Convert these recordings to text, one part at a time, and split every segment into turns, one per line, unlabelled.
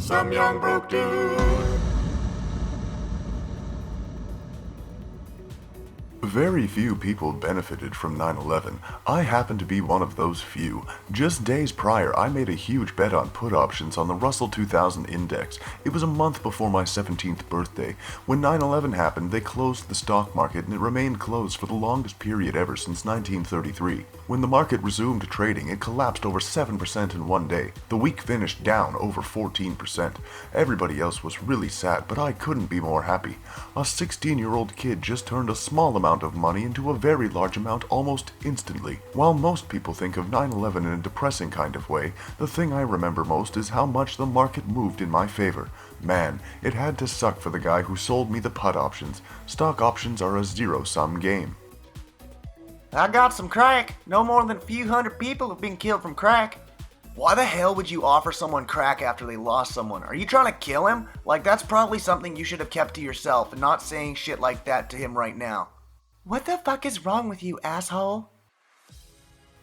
Some young broke dude.
Very few people benefited from 9/11. I happen to be one of those few. Just days prior, I made a huge bet on put options on the Russell 2000 index. It was a month before my 17th birthday. When 9/11 happened, they closed the stock market and it remained closed for the longest period ever since 1933. When the market resumed trading, it collapsed over 7% in one day. The week finished down over 14%. Everybody else was really sad, but I couldn't be more happy. A 16-year-old kid just turned a small amount of money into a very large amount almost instantly. While most people think of 9/11 in a depressing kind of way, the thing I remember most is how much the market moved in my favor. Man, it had to suck for the guy who sold me the put options. Stock options are a zero-sum game.
I got some crack. No more than a few hundred people have been killed from crack. Why the hell would you offer someone crack after they lost someone? Are you trying to kill him? Like, that's probably something you should have kept to yourself and not saying shit like that to him right now. What the fuck is wrong with you, asshole?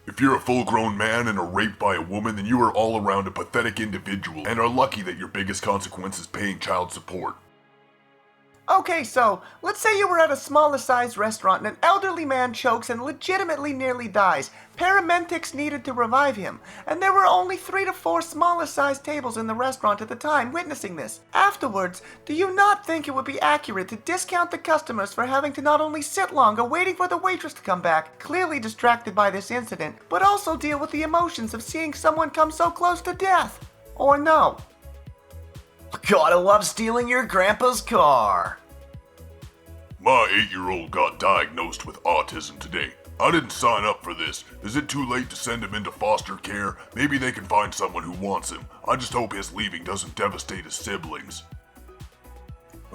If you're a full-grown man and are raped by a woman, then you are all around a pathetic individual and are lucky that your biggest consequence is paying child support.
Okay, so, let's say you were at a smaller-sized restaurant and an elderly man chokes and legitimately nearly dies. Paramedics needed to revive him, and there were only 3 to 4 smaller-sized tables in the restaurant at the time witnessing this. Afterwards, do you not think it would be accurate to discount the customers for having to not only sit longer waiting for the waitress to come back, clearly distracted by this incident, but also deal with the emotions of seeing someone come so close to death? Or no? Gotta love stealing your grandpa's car.
My 8-year-old got diagnosed with autism today. I didn't sign up for this. Is it too late to send him into foster care? Maybe they can find someone who wants him. I just hope his leaving doesn't devastate his siblings.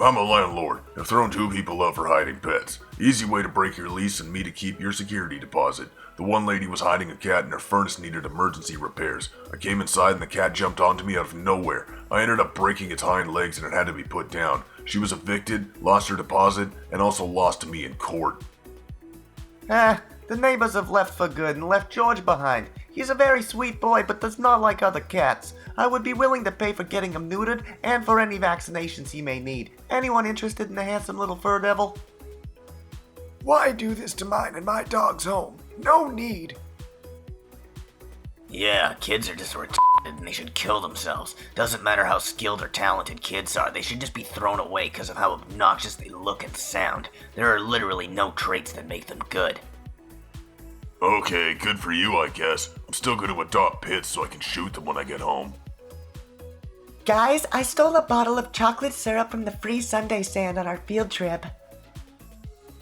I'm a landlord. I've thrown 2 people out for hiding pets. Easy way to break your lease and me to keep your security deposit. The one lady was hiding a cat and her furnace needed emergency repairs. I came inside and the cat jumped onto me out of nowhere. I ended up breaking its hind legs and it had to be put down. She was evicted, lost her deposit, and also lost to me in court.
The neighbors have left for good and left George behind. He's a very sweet boy, but does not like other cats. I would be willing to pay for getting him neutered and for any vaccinations he may need. Anyone interested in the handsome little fur devil?
Why do this to mine and my dog's home? No need.
Yeah, kids are just retarded and they should kill themselves. Doesn't matter how skilled or talented kids are, they should just be thrown away because of how obnoxious they look and sound. There are literally no traits that make them good.
Okay, good for you, I guess. I'm still going to adopt pits so I can shoot them when I get home.
Guys, I stole a bottle of chocolate syrup from the free Sunday stand on our field trip.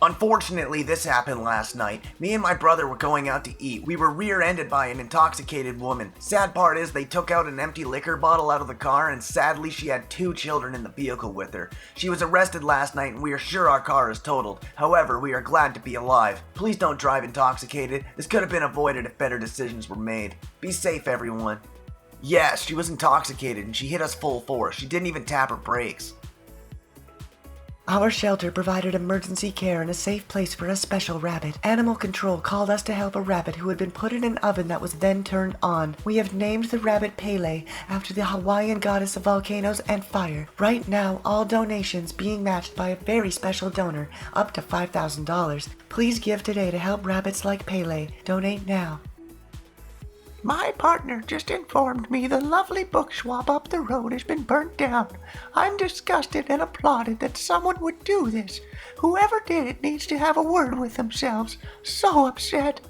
Unfortunately, this happened last night. Me and my brother were going out to eat. We were rear-ended by an intoxicated woman. Sad part is they took out an empty liquor bottle out of the car and sadly she had 2 children in the vehicle with her. She was arrested last night and we are sure our car is totaled. However, we are glad to be alive. Please don't drive intoxicated. This could have been avoided if better decisions were made. Be safe, everyone. Yes, she was intoxicated and she hit us full force. She didn't even tap her brakes. Our shelter provided emergency care and a safe place for a special rabbit. Animal control called us to help a rabbit who had been put in an oven that was then turned on. We have named the rabbit Pele after the Hawaiian goddess of volcanoes and fire. Right now, all donations being matched by a very special donor, up to $5,000. Please give today to help rabbits like Pele. Donate now. My partner just informed me the lovely bookshop up the road has been burnt down. I'm disgusted and applauded that someone would do this. Whoever did it needs to have a word with themselves. So upset.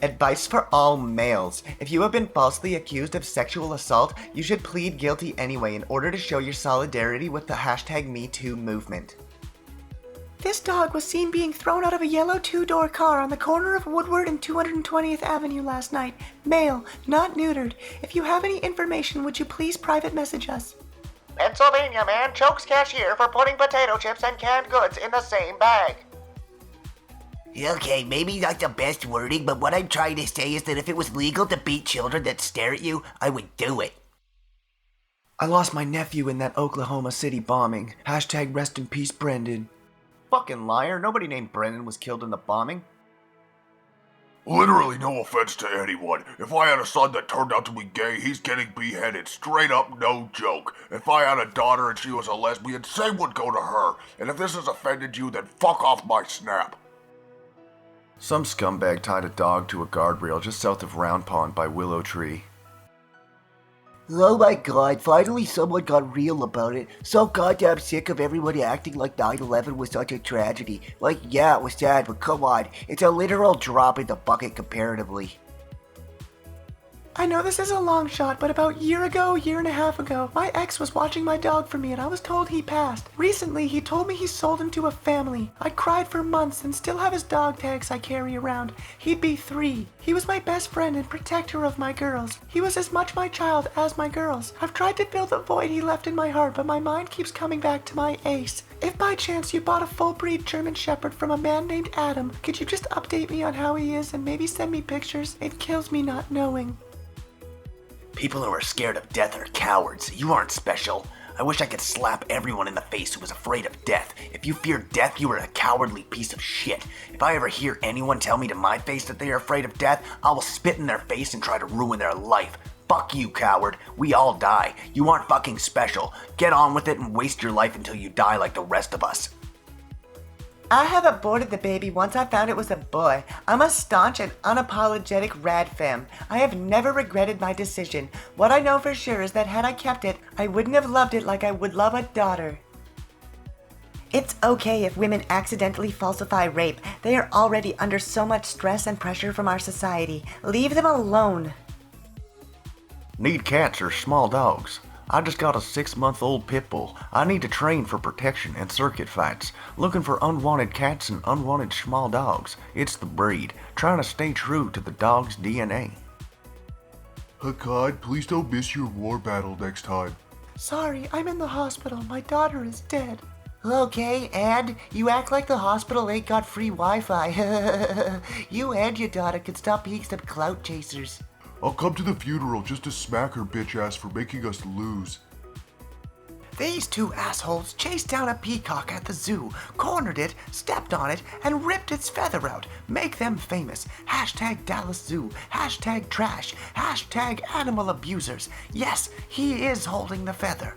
Advice for all males. If you have been falsely accused of sexual assault, you should plead guilty anyway in order to show your solidarity with the #MeToo movement. This dog was seen being thrown out of a yellow 2-door car on the corner of Woodward and 220th Avenue last night. Male, not neutered. If you have any information, would you please private message us? Pennsylvania man chokes cashier for putting potato chips and canned goods in the same bag.
Okay, maybe not the best wording, but what I'm trying to say is that if it was legal to beat children that stare at you, I would do it.
I lost my nephew in that Oklahoma City bombing. #rest in peace, Brendan. Fucking liar. Nobody named Brendan was killed in the bombing.
Literally no offense to anyone. If I had a son that turned out to be gay, he's getting beheaded. Straight up, no joke. If I had a daughter and she was a lesbian, same would go to her. And if this has offended you, then fuck off my snap.
Some scumbag tied a dog to a guardrail just south of Round Pond by Willow Tree.
Oh my god, finally someone got real about it. So goddamn sick of everybody acting like 9/11 was such a tragedy. Like, yeah, it was sad, but come on, it's a literal drop in the bucket comparatively.
I know this is a long shot, but about year and a half ago, my ex was watching my dog for me and I was told he passed. Recently, he told me he sold him to a family. I cried for months and still have his dog tags I carry around. He'd be 3. He was my best friend and protector of my girls. He was as much my child as my girls. I've tried to fill the void he left in my heart, but my mind keeps coming back to my ace. If by chance you bought a full-breed German Shepherd from a man named Adam, could you just update me on how he is and maybe send me pictures? It kills me not knowing.
People who are scared of death are cowards. You aren't special. I wish I could slap everyone in the face who was afraid of death. If you fear death, you are a cowardly piece of shit. If I ever hear anyone tell me to my face that they are afraid of death, I will spit in their face and try to ruin their life. Fuck you, coward. We all die. You aren't fucking special. Get on with it and waste your life until you die like the rest of us.
I have aborted the baby once I found it was a boy. I'm a staunch and unapologetic rad femme. I have never regretted my decision. What I know for sure is that had I kept it, I wouldn't have loved it like I would love a daughter. It's okay if women accidentally falsify rape. They are already under so much stress and pressure from our society. Leave them alone.
Need cats or small dogs? I just got a 6-month-old pit bull. I need to train for protection and circuit fights. Looking for unwanted cats and unwanted small dogs. It's the breed. Trying to stay true to the dog's DNA.
Hakkad, please don't miss your war battle next time.
Sorry, I'm in the hospital. My daughter is dead.
Okay, and you act like the hospital ain't got free Wi-Fi. You and your daughter could stop being some clout chasers.
I'll come to the funeral just to smack her bitch ass for making us lose.
These two assholes chased down a peacock at the zoo, cornered it, stepped on it, and ripped its feather out. Make them famous. Hashtag Dallas Zoo. Hashtag trash. Hashtag animal abusers. Yes, he is holding the feather.